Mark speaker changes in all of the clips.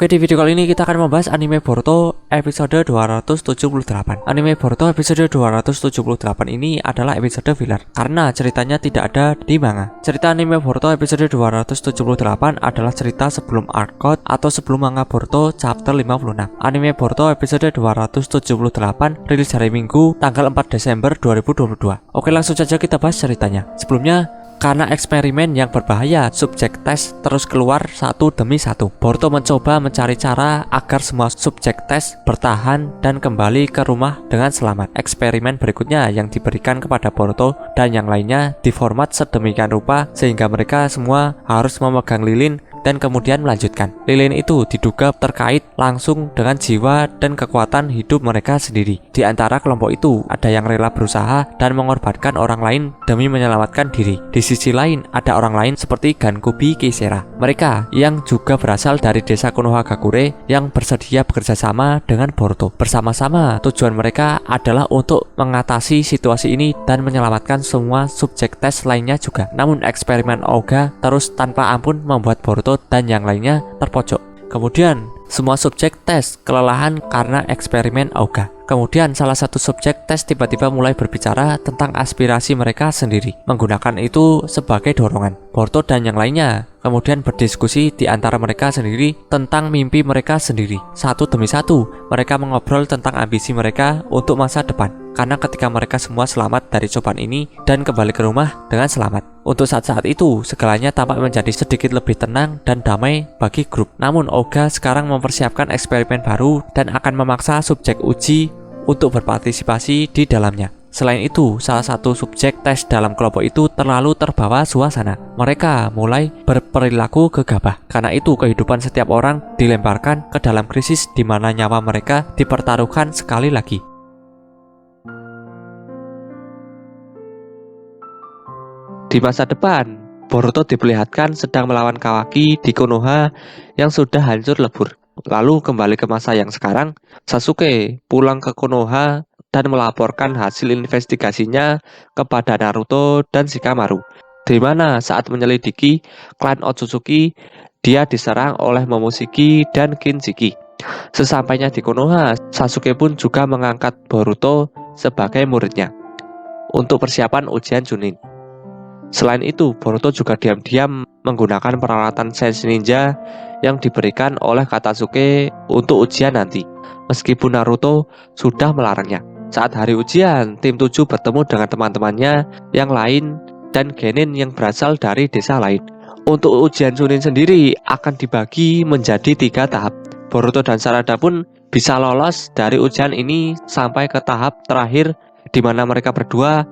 Speaker 1: Oke, di video kali ini kita akan membahas anime Boruto episode 278. Anime Boruto episode 278 ini adalah episode filler karena ceritanya tidak ada di manga. Cerita anime Boruto episode 278 adalah cerita sebelum arc code atau sebelum manga Boruto chapter 56. Anime Boruto episode 278 rilis hari Minggu tanggal 4 Desember 2022. Oke, langsung saja kita bahas ceritanya. Sebelumnya, karena eksperimen yang berbahaya, subjek tes terus keluar satu demi satu. Boruto mencoba mencari cara agar semua subjek tes bertahan dan kembali ke rumah dengan selamat. Eksperimen berikutnya yang diberikan kepada Boruto dan yang lainnya diformat sedemikian rupa sehingga mereka semua harus memegang lilin dan kemudian melanjutkan. Lilin itu diduga terkait langsung dengan jiwa dan kekuatan hidup mereka sendiri. Di antara kelompok itu, ada yang rela berusaha dan mengorbankan orang lain demi menyelamatkan diri. Di sisi lain, ada orang lain seperti Gankubi Kisera. Mereka yang juga berasal dari desa Konohagakure yang bersedia bekerja sama dengan Boruto. Bersama-sama, tujuan mereka adalah untuk mengatasi situasi ini dan menyelamatkan semua subjek tes lainnya juga. Namun eksperimen Ouga terus tanpa ampun membuat Boruto dan yang lainnya terpojok. Kemudian semua subjek tes kelelahan karena eksperimen Ouga. Kemudian salah satu subjek tes tiba-tiba mulai berbicara tentang aspirasi mereka sendiri, menggunakan itu sebagai dorongan. Boruto dan yang lainnya kemudian berdiskusi di antara mereka sendiri tentang mimpi mereka sendiri. Satu demi satu, mereka mengobrol tentang ambisi mereka untuk masa depan. Karena ketika mereka semua selamat dari cobaan ini dan kembali ke rumah dengan selamat. Untuk saat-saat itu, segalanya tampak menjadi sedikit lebih tenang dan damai bagi grup. Namun Ouga sekarang mempersiapkan eksperimen baru dan akan memaksa subjek uji untuk berpartisipasi di dalamnya. Selain itu, salah satu subjek tes dalam kelompok itu terlalu terbawa suasana. Mereka mulai berperilaku gegabah. Karena itu, kehidupan setiap orang dilemparkan ke dalam krisis di mana nyawa mereka dipertaruhkan sekali lagi. Di masa depan, Boruto diperlihatkan sedang melawan Kawaki di Konoha yang sudah hancur lebur. Lalu kembali ke masa yang sekarang, Sasuke pulang ke Konoha dan melaporkan hasil investigasinya kepada Naruto dan Shikamaru. Di mana saat menyelidiki klan Otsutsuki, dia diserang oleh Momoshiki dan Kinshiki. Sesampainya di Konoha, Sasuke pun juga mengangkat Boruto sebagai muridnya untuk persiapan ujian Chunin. Selain itu, Boruto juga diam-diam menggunakan peralatan Sense Ninja yang diberikan oleh Katsuki untuk ujian nanti. Meskipun Naruto sudah melarangnya. Saat hari ujian, tim 7 bertemu dengan teman-temannya yang lain dan genin yang berasal dari desa lain. Untuk ujian Chunin sendiri akan dibagi menjadi 3 tahap. Boruto dan Sarada pun bisa lolos dari ujian ini sampai ke tahap terakhir di mana mereka berdua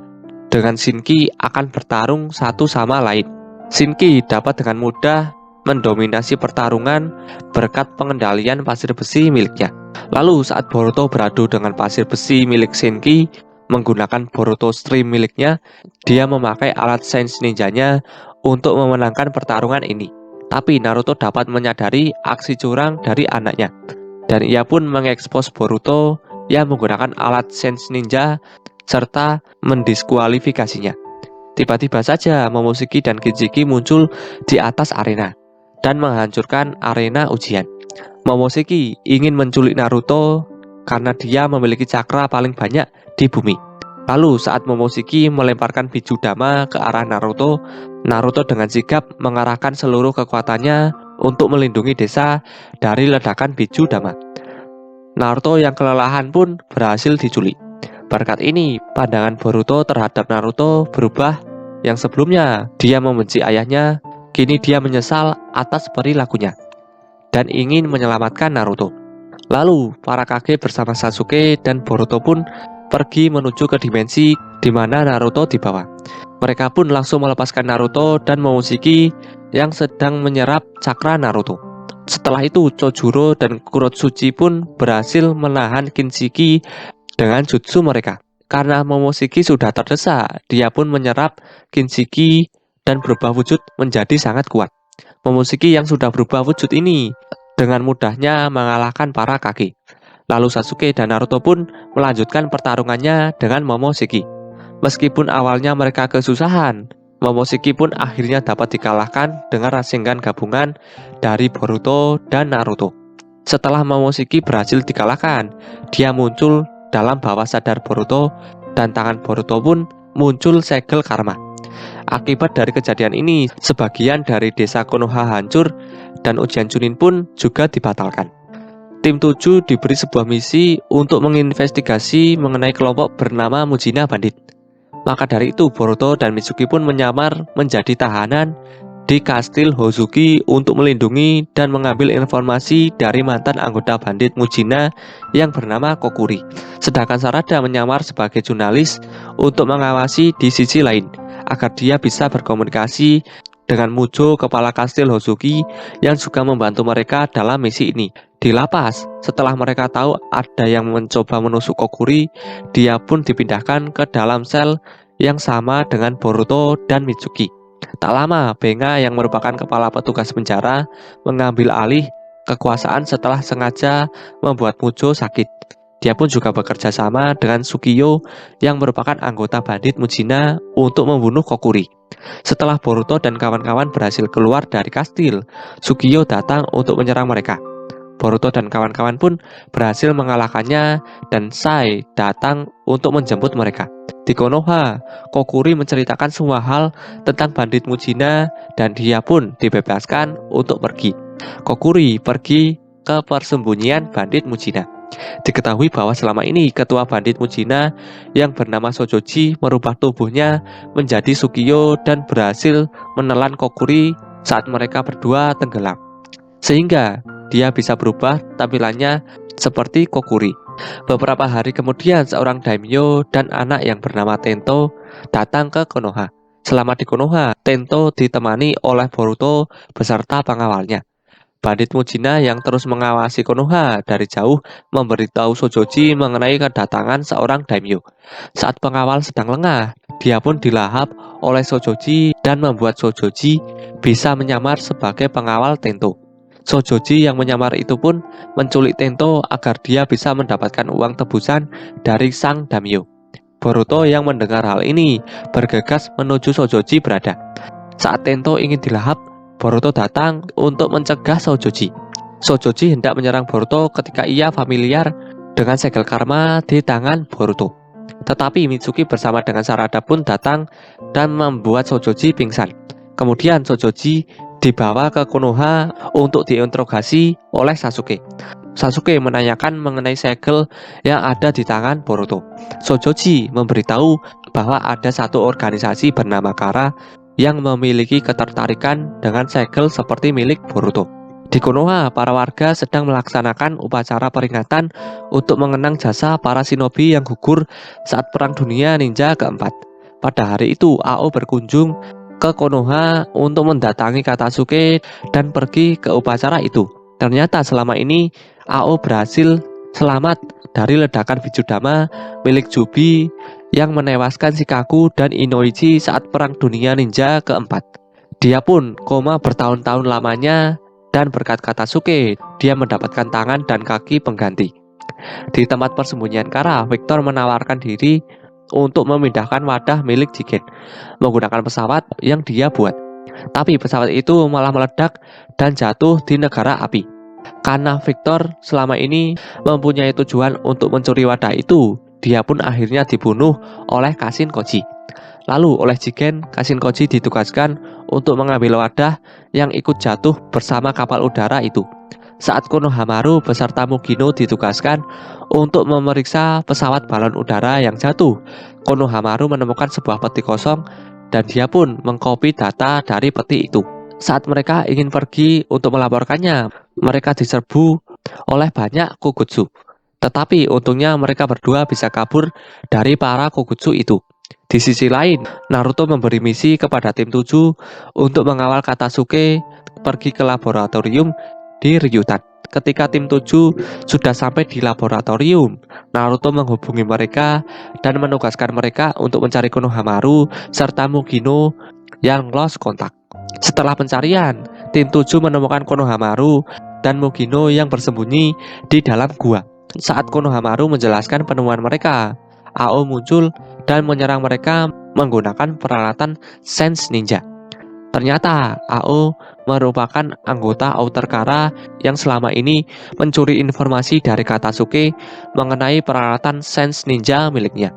Speaker 1: dengan Shinki akan bertarung satu sama lain. Shinki dapat dengan mudah mendominasi pertarungan berkat pengendalian pasir besi miliknya. Lalu saat Boruto beradu dengan pasir besi milik Shinki menggunakan Boruto Stream miliknya, dia memakai alat Sense Ninjanya untuk memenangkan pertarungan ini. Tapi Naruto dapat menyadari aksi curang dari anaknya, dan ia pun mengekspos Boruto yang menggunakan alat Sense Ninja serta mendiskualifikasinya. Tiba-tiba saja Momoshiki dan Kinshiki muncul di atas arena dan menghancurkan arena ujian. Momoshiki ingin menculik Naruto karena dia memiliki cakra paling banyak di bumi. Lalu saat Momoshiki melemparkan biju dama ke arah Naruto, Naruto dengan sigap mengarahkan seluruh kekuatannya untuk melindungi desa dari ledakan biju dama. Naruto yang kelelahan pun berhasil diculik. Berkat ini, pandangan Boruto terhadap Naruto berubah. Yang sebelumnya dia membenci ayahnya, kini dia menyesal atas perilakunya dan ingin menyelamatkan Naruto. Lalu, para Kage bersama Sasuke dan Boruto pun pergi menuju ke dimensi di mana Naruto dibawa. Mereka pun langsung melepaskan Naruto dan Momoshiki yang sedang menyerap cakra Naruto. Setelah itu, Chojuro dan Kurotsuchi pun berhasil menahan Kinshiki dengan jutsu mereka. Karena Momoshiki sudah terdesak, dia pun menyerap Kinshiki dan berubah wujud menjadi sangat kuat. Momoshiki yang sudah berubah wujud ini dengan mudahnya mengalahkan para Kage. Lalu Sasuke dan Naruto pun melanjutkan pertarungannya dengan Momoshiki. Meskipun awalnya mereka kesusahan, Momoshiki pun akhirnya dapat dikalahkan dengan Rasengan gabungan dari Boruto dan Naruto. Setelah Momoshiki berhasil dikalahkan, dia muncul dalam bawah sadar Boruto dan tangan Boruto pun muncul segel karma. Akibat dari kejadian ini, sebagian dari desa Konoha hancur dan ujian Chunin pun juga dibatalkan. Tim 7 diberi sebuah misi untuk menginvestigasi mengenai kelompok bernama Mujina Bandit. Maka dari itu Boruto dan Mitsuki pun menyamar menjadi tahanan di kastil Hozuki untuk melindungi dan mengambil informasi dari mantan anggota bandit Mujina yang bernama Kokuri. Sedangkan Sarada menyamar sebagai jurnalis untuk mengawasi di sisi lain agar dia bisa berkomunikasi dengan Mujo, kepala kastil Hozuki yang juga membantu mereka dalam misi ini. Di lapas, setelah mereka tahu ada yang mencoba menusuk Kokuri, dia pun dipindahkan ke dalam sel yang sama dengan Boruto dan Mitsuki. Tak lama, Benga yang merupakan kepala petugas penjara mengambil alih kekuasaan setelah sengaja membuat Mujo sakit. Dia pun juga bekerja sama dengan Sukiyo yang merupakan anggota bandit Mujina untuk membunuh Kokuri. Setelah Boruto dan kawan-kawan berhasil keluar dari kastil, Sukiyo datang untuk menyerang mereka. Boruto dan kawan-kawan pun berhasil mengalahkannya dan Sai datang untuk menjemput mereka. Di Konoha, Kokuri menceritakan semua hal tentang bandit Mujina dan dia pun dibebaskan untuk pergi. Kokuri pergi ke persembunyian bandit Mujina. Diketahui bahwa selama ini ketua bandit Mujina yang bernama Sojoji merubah tubuhnya menjadi Sukiyo dan berhasil menelan Kokuri saat mereka berdua tenggelam. Sehingga dia bisa berubah tampilannya seperti Kokuri. Beberapa hari kemudian seorang daimyo dan anak yang bernama Tento datang ke Konoha. Selama di Konoha, Tento ditemani oleh Boruto beserta pengawalnya. Bandit Mujina yang terus mengawasi Konoha dari jauh memberitahu Sojoji mengenai kedatangan seorang daimyo. Saat pengawal sedang lengah, dia pun dilahap oleh Sojoji dan membuat Sojoji bisa menyamar sebagai pengawal Tento. Sojoji yang menyamar itu pun menculik Tento agar dia bisa mendapatkan uang tebusan dari sang daimyo. Boruto yang mendengar hal ini bergegas menuju Sojoji berada. Saat Tento ingin dilahap, Boruto datang untuk mencegah Sojoji. Sojoji hendak menyerang Boruto ketika ia familiar dengan segel karma di tangan Boruto. Tetapi Mitsuki bersama dengan Sarada pun datang dan membuat Sojoji pingsan. Kemudian Sojoji dibawa ke Konoha untuk diinterogasi oleh Sasuke. Sasuke menanyakan mengenai segel yang ada di tangan Boruto. Sojoji memberitahu bahwa ada satu organisasi bernama Kara yang memiliki ketertarikan dengan segel seperti milik Boruto. Di Konoha, para warga sedang melaksanakan upacara peringatan untuk mengenang jasa para shinobi yang gugur saat Perang Dunia Ninja keempat. Pada hari itu, Ao berkunjung ke Konoha untuk mendatangi Katasuke dan pergi ke upacara itu. Ternyata selama ini, Ao berhasil selamat dari ledakan Bijudama milik Jubi yang menewaskan Shikaku dan Inoichi saat Perang Dunia Ninja keempat. Dia pun koma bertahun-tahun lamanya dan berkat Katasuke, dia mendapatkan tangan dan kaki pengganti. Di tempat persembunyian Kara, Victor menawarkan diri untuk memindahkan wadah milik Jigen menggunakan pesawat yang dia buat. Tapi pesawat itu malah meledak dan jatuh di negara api. Karena Victor selama ini mempunyai tujuan untuk mencuri wadah itu, dia pun akhirnya dibunuh oleh Kashin Koji. Lalu oleh Jigen, Kashin Koji ditugaskan untuk mengambil wadah yang ikut jatuh bersama kapal udara itu. Saat Konohamaru beserta Mugino ditugaskan untuk memeriksa pesawat balon udara yang jatuh, Konohamaru menemukan sebuah peti kosong dan dia pun mengcopy data dari peti itu. Saat mereka ingin pergi untuk melaporkannya, mereka diserbu oleh banyak Kukutsu. Tetapi untungnya mereka berdua bisa kabur dari para Kukutsu itu. Di sisi lain, Naruto memberi misi kepada tim 7 untuk mengawal Katasuke pergi ke laboratorium di Ryutan. Ketika tim 7 sudah sampai di laboratorium, Naruto menghubungi mereka dan menugaskan mereka untuk mencari Konohamaru serta Mugino yang lost kontak. Setelah pencarian, tim 7 menemukan Konohamaru dan Mugino yang bersembunyi di dalam gua. Saat Konohamaru menjelaskan penemuan mereka, Ao muncul dan menyerang mereka menggunakan peralatan Sense Ninja. Ternyata AO merupakan anggota Outer Kara yang selama ini mencuri informasi dari Katasuke mengenai peralatan Sense Ninja miliknya.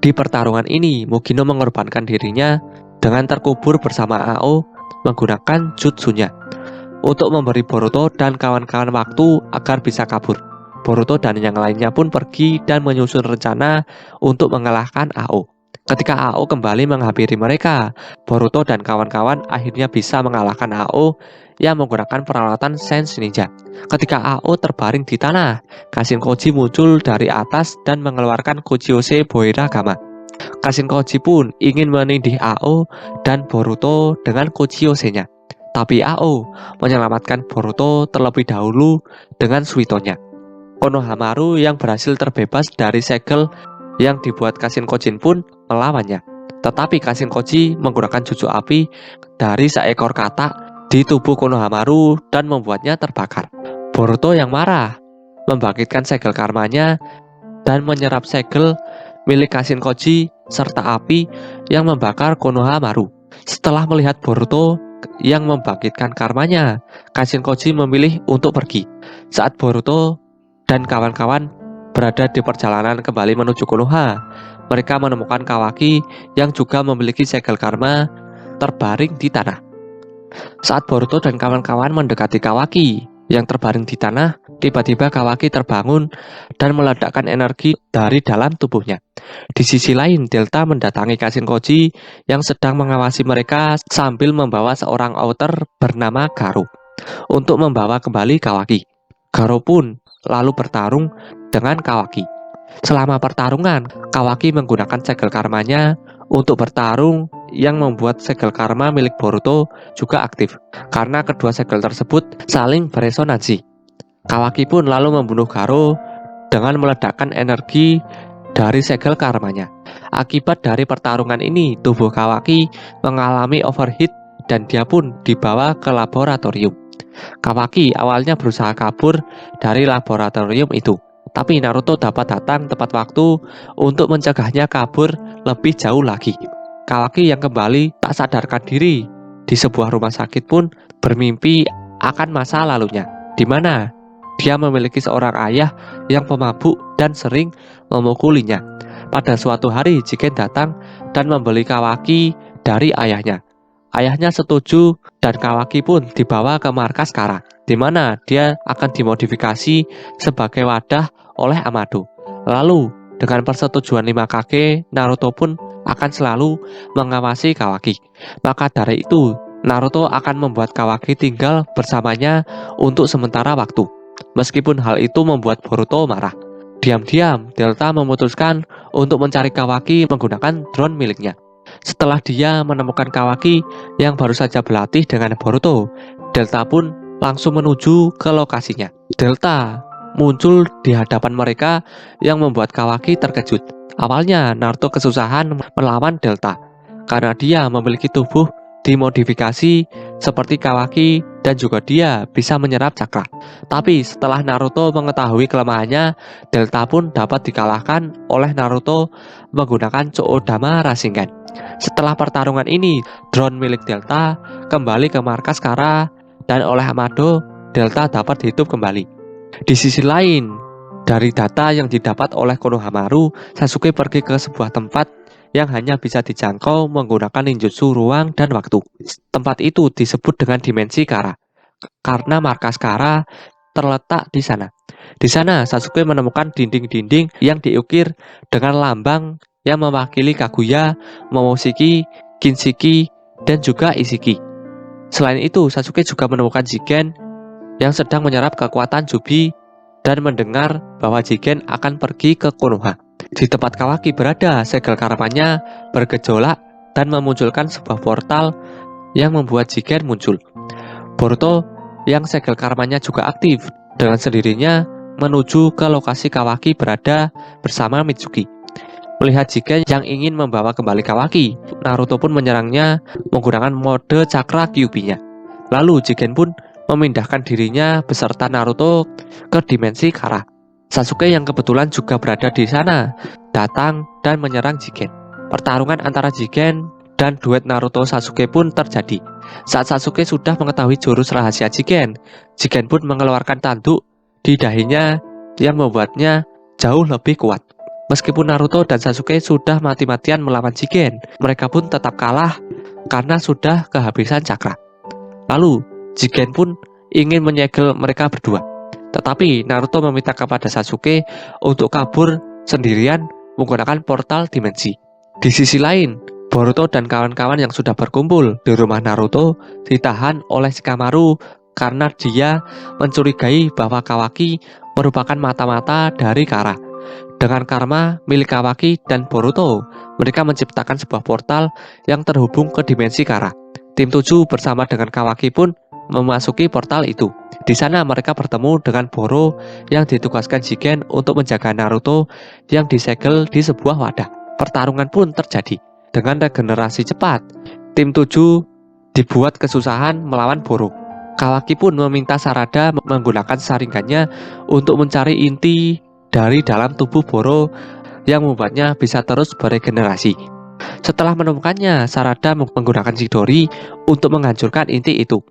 Speaker 1: Di pertarungan ini, Mugino mengorbankan dirinya dengan terkubur bersama AO menggunakan jutsunya untuk memberi Boruto dan kawan-kawan waktu agar bisa kabur. Boruto dan yang lainnya pun pergi dan menyusun rencana untuk mengalahkan AO. Ketika AO kembali menghampiri mereka, Boruto dan kawan-kawan akhirnya bisa mengalahkan AO yang menggunakan peralatan Sense Ninja. Ketika AO terbaring di tanah, Kashin-Koji muncul dari atas dan mengeluarkan Kuchiyose Boiragama. Kashin-Koji pun ingin menindih AO dan Boruto dengan Kuchiyose-nya. Tapi AO menyelamatkan Boruto terlebih dahulu dengan Suitonya. Konohamaru yang berhasil terbebas dari segel yang dibuat Kashin-Koji pun melawannya. Tetapi Kashin-Koji menggunakan jutsu api dari seekor katak di tubuh Konohamaru dan membuatnya terbakar. Boruto yang marah membangkitkan segel karmanya dan menyerap segel milik Kashin-Koji serta api yang membakar Konohamaru. Setelah melihat Boruto yang membangkitkan karmanya, Kashin-Koji memilih untuk pergi. Saat Boruto dan kawan-kawan berada di perjalanan kembali menuju Konoha, mereka menemukan Kawaki yang juga memiliki segel karma terbaring di tanah. Saat Boruto dan kawan-kawan mendekati Kawaki yang terbaring di tanah, tiba-tiba Kawaki terbangun dan meledakkan energi dari dalam tubuhnya. Di sisi lain, Delta mendatangi Kashin-Koji yang sedang mengawasi mereka sambil membawa seorang outer bernama Garo untuk membawa kembali Kawaki. Garo pun lalu bertarung dengan Kawaki. Selama pertarungan, Kawaki menggunakan segel karmanya untuk bertarung yang membuat segel karma milik Boruto juga aktif karena kedua segel tersebut saling beresonansi. Kawaki pun lalu membunuh Garo dengan meledakkan energi dari segel karmanya. Akibat dari pertarungan ini, tubuh Kawaki mengalami overheat dan dia pun dibawa ke laboratorium. Kawaki awalnya berusaha kabur dari laboratorium itu, tapi Naruto dapat datang tepat waktu untuk mencegahnya kabur lebih jauh lagi. Kawaki yang kembali tak sadarkan diri di sebuah rumah sakit pun bermimpi akan masa lalunya, di mana dia memiliki seorang ayah yang pemabuk dan sering memukulinya. Pada suatu hari, Jigen datang dan membeli Kawaki dari ayahnya. Ayahnya setuju dan Kawaki pun dibawa ke markas Kara, di mana dia akan dimodifikasi sebagai wadah oleh Amado. Lalu, dengan persetujuan 5 Kage, Naruto pun akan selalu mengawasi Kawaki. Maka dari itu, Naruto akan membuat Kawaki tinggal bersamanya untuk sementara waktu. Meskipun hal itu membuat Boruto marah. Diam-diam, Delta memutuskan untuk mencari Kawaki menggunakan drone miliknya. Setelah dia menemukan Kawaki yang baru saja berlatih dengan Boruto, Delta pun langsung menuju ke lokasinya. Delta muncul di hadapan mereka yang membuat Kawaki terkejut. Awalnya Naruto kesusahan melawan Delta karena dia memiliki tubuh dimodifikasi seperti Kawaki dan juga dia bisa menyerap cakra. Tapi setelah Naruto mengetahui kelemahannya, Delta pun dapat dikalahkan oleh Naruto menggunakan Choodama Rasengan. Setelah pertarungan ini, drone milik Delta kembali ke markas Kara dan oleh Amado, Delta dapat hidup kembali. Di sisi lain, dari data yang didapat oleh Konohamaru, Sasuke pergi ke sebuah tempat yang hanya bisa dijangkau menggunakan ninjutsu ruang dan waktu. Tempat itu disebut dengan dimensi Kara karena markas Kara terletak di sana. Di sana Sasuke menemukan dinding-dinding yang diukir dengan lambang yang mewakili Kaguya, Momoshiki, Kinshiki, dan juga Ishiki. Selain itu, Sasuke juga menemukan Jigen yang sedang menyerap kekuatan Jubi dan mendengar bahwa Jigen akan pergi ke Konoha. Di tempat Kawaki berada, segel karmanya bergejolak dan memunculkan sebuah portal yang membuat Jigen muncul. Boruto yang segel karmanya juga aktif dengan sendirinya menuju ke lokasi Kawaki berada bersama Mitsuki. Melihat Jigen yang ingin membawa kembali Kawaki, Naruto pun menyerangnya menggunakan mode cakra Kyuubi-nya. Lalu Jigen pun memindahkan dirinya beserta Naruto ke dimensi Kara. Sasuke yang kebetulan juga berada di sana datang dan menyerang Jigen. Pertarungan antara Jigen dan duet Naruto Sasuke pun terjadi. Saat Sasuke sudah mengetahui jurus rahasia Jigen, Jigen pun mengeluarkan tanduk di dahinya yang membuatnya jauh lebih kuat. Meskipun Naruto dan Sasuke sudah mati-matian melawan Jigen, mereka pun tetap kalah karena sudah kehabisan cakra. Lalu, Jigen pun ingin menyegel mereka berdua. Tetapi Naruto meminta kepada Sasuke untuk kabur sendirian menggunakan portal dimensi. Di sisi lain, Boruto dan kawan-kawan yang sudah berkumpul di rumah Naruto ditahan oleh Shikamaru karena dia mencurigai bahwa Kawaki merupakan mata-mata dari Kara. Dengan karma milik Kawaki dan Boruto, mereka menciptakan sebuah portal yang terhubung ke dimensi Kara. Tim 7 bersama dengan Kawaki pun memasuki portal itu. Di sana mereka bertemu dengan Boro yang ditugaskan Jigen untuk menjaga Naruto yang disegel di sebuah wadah. Pertarungan pun terjadi. Dengan regenerasi cepat, tim 7 dibuat kesusahan melawan Boro. Kawaki pun meminta Sarada menggunakan saringannya untuk mencari inti dari dalam tubuh Boro yang membuatnya bisa terus beregenerasi. Setelah menemukannya, Sarada menggunakan Chidori untuk menghancurkan inti itu.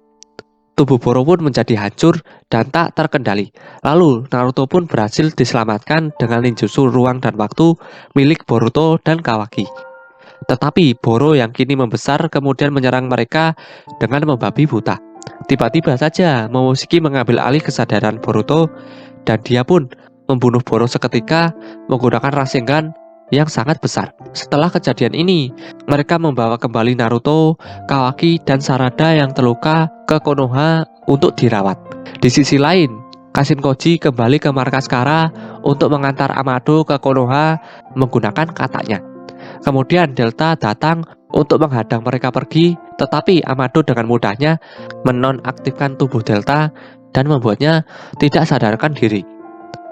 Speaker 1: Tubuh Boro pun menjadi hancur dan tak terkendali. Lalu Naruto pun berhasil diselamatkan dengan ninjutsu ruang dan waktu milik Boruto dan Kawaki. Tetapi Boro yang kini membesar kemudian menyerang mereka dengan membabi buta. Tiba-tiba saja Momoshiki mengambil alih kesadaran Boruto dan dia pun membunuh Boro seketika menggunakan Rasengan yang sangat besar. Setelah kejadian ini, mereka membawa kembali Naruto, Kawaki, dan Sarada yang terluka ke Konoha untuk dirawat. Di sisi lain, Kashin Koji kembali ke markas Kara untuk mengantar Amado ke Konoha menggunakan katanya. Kemudian Delta datang untuk menghadang mereka pergi, tetapi Amado dengan mudahnya menonaktifkan tubuh Delta dan membuatnya tidak sadarkan diri.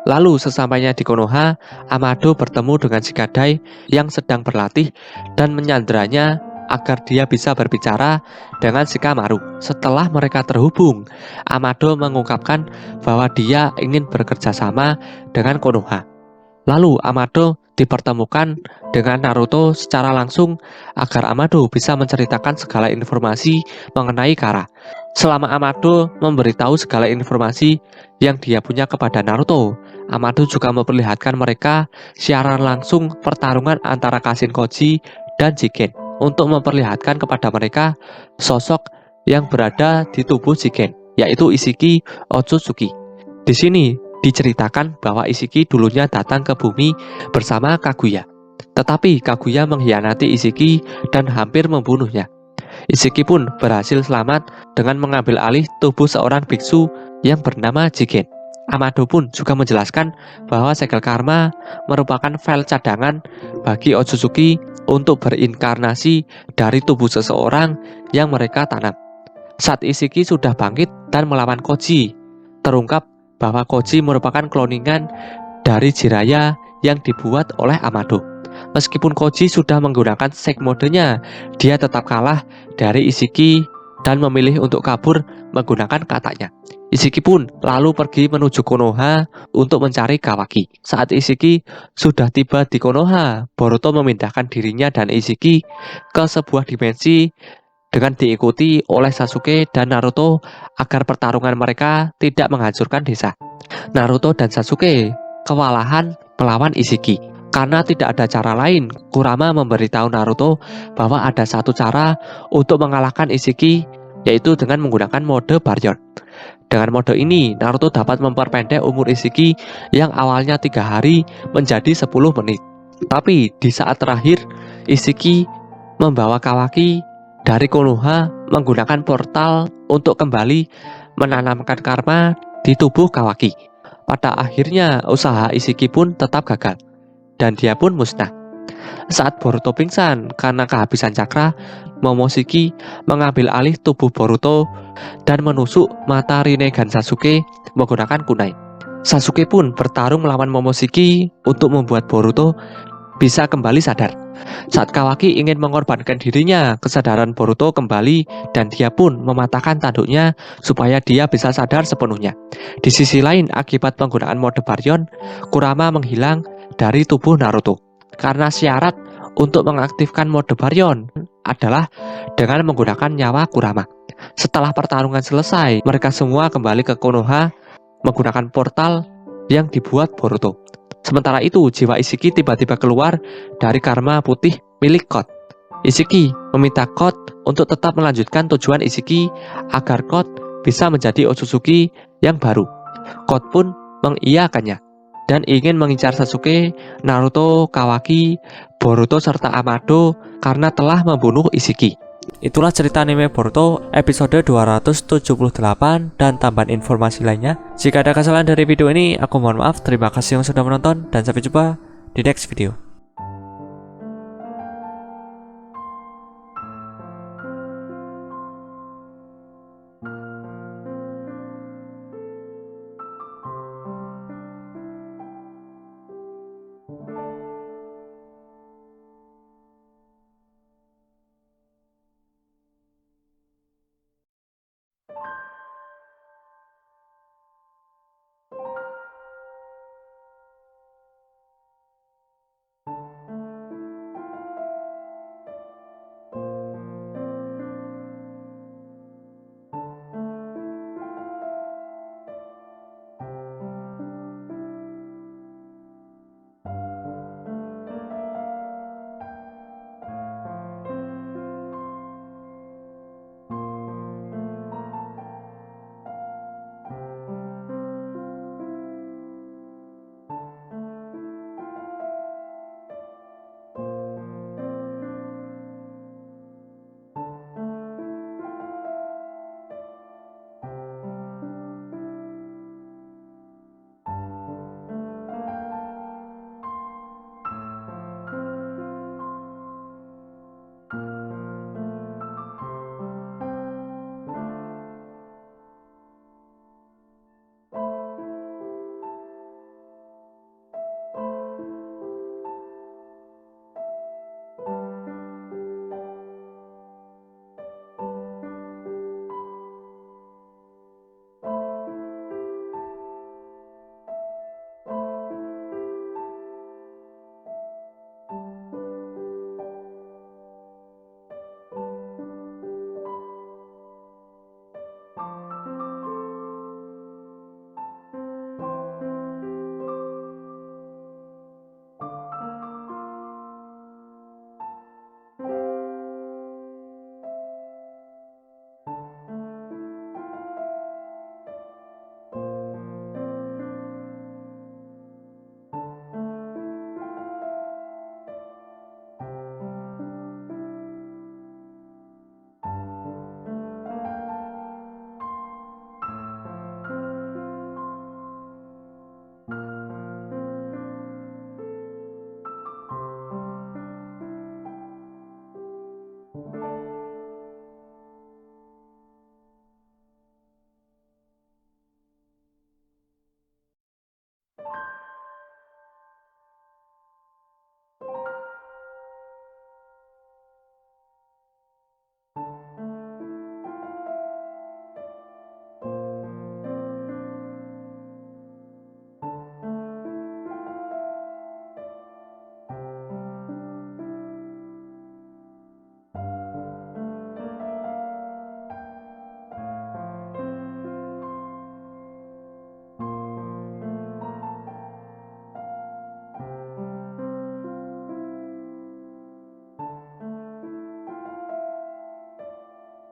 Speaker 1: Lalu sesampainya di Konoha, Amado bertemu dengan Shikadai yang sedang berlatih dan menyandranya agar dia bisa berbicara dengan Shikamaru. Setelah mereka terhubung, Amado mengungkapkan bahwa dia ingin bekerja sama dengan Konoha. Lalu Amado dipertemukan dengan Naruto secara langsung agar Amado bisa menceritakan segala informasi mengenai Kara. Selama Amado memberitahu segala informasi yang dia punya kepada Naruto, Amado juga memperlihatkan mereka siaran langsung pertarungan antara Kashin Koji dan Jigen untuk memperlihatkan kepada mereka sosok yang berada di tubuh Jigen, yaitu Ishiki Otsutsuki. Di sini diceritakan bahwa Ishiki dulunya datang ke bumi bersama Kaguya. Tetapi Kaguya mengkhianati Ishiki dan hampir membunuhnya. Ishiki pun berhasil selamat dengan mengambil alih tubuh seorang biksu yang bernama Jigen. Amado pun juga menjelaskan bahwa segel karma merupakan file cadangan bagi Otsutsuki untuk berinkarnasi dari tubuh seseorang yang mereka tanam. Saat Ishiki sudah bangkit dan melawan Koji, terungkap bahwa Koji merupakan kloningan dari Jiraiya yang dibuat oleh Amado. Meskipun Koji sudah menggunakan Sek modenya, dia tetap kalah dari Ishiki dan memilih untuk kabur menggunakan katanya. Ishiki pun lalu pergi menuju Konoha untuk mencari Kawaki. Saat Ishiki sudah tiba di Konoha, Boruto memindahkan dirinya dan Ishiki ke sebuah dimensi dengan diikuti oleh Sasuke dan Naruto agar pertarungan mereka tidak menghancurkan desa. Naruto dan Sasuke kewalahan melawan Ishiki. Karena tidak ada cara lain, Kurama memberitahu Naruto bahwa ada satu cara untuk mengalahkan Ishiki, yaitu dengan menggunakan mode Baryon. Dengan mode ini, Naruto dapat memperpendek umur Ishiki yang awalnya 3 hari menjadi 10 menit. Tapi di saat terakhir, Ishiki membawa Kawaki dari Konoha menggunakan portal untuk kembali menanamkan karma di tubuh Kawaki. Pada akhirnya, usaha Ishiki pun tetap gagal, dan dia pun musnah. Saat Boruto pingsan karena kehabisan cakra, Momoshiki mengambil alih tubuh Boruto dan menusuk mata Rinnegan Sasuke menggunakan kunai. Sasuke pun bertarung melawan Momoshiki untuk membuat Boruto bisa kembali sadar. Saat Kawaki ingin mengorbankan dirinya, kesadaran Boruto kembali dan dia pun mematahkan tanduknya supaya dia bisa sadar sepenuhnya. Di sisi lain, akibat penggunaan mode Baryon, Kurama menghilang dari tubuh Naruto. Karena syarat untuk mengaktifkan mode Baryon, adalah dengan menggunakan nyawa Kurama. Setelah pertarungan selesai, mereka semua kembali ke Konoha menggunakan portal yang dibuat Boruto. Sementara itu, jiwa Ishiki tiba-tiba keluar dari karma putih milik Code. Ishiki meminta Code untuk tetap melanjutkan tujuan Ishiki agar Code bisa menjadi Otsutsuki yang baru. Code pun mengiyakannya dan ingin mengincar Sasuke, Naruto, Kawaki, Boruto, serta Amado karena telah membunuh Ishiki. Itulah cerita anime Boruto episode 278 dan tambahan informasi lainnya. Jika ada kesalahan dari video ini, aku mohon maaf. Terima kasih yang sudah menonton dan sampai jumpa di next video.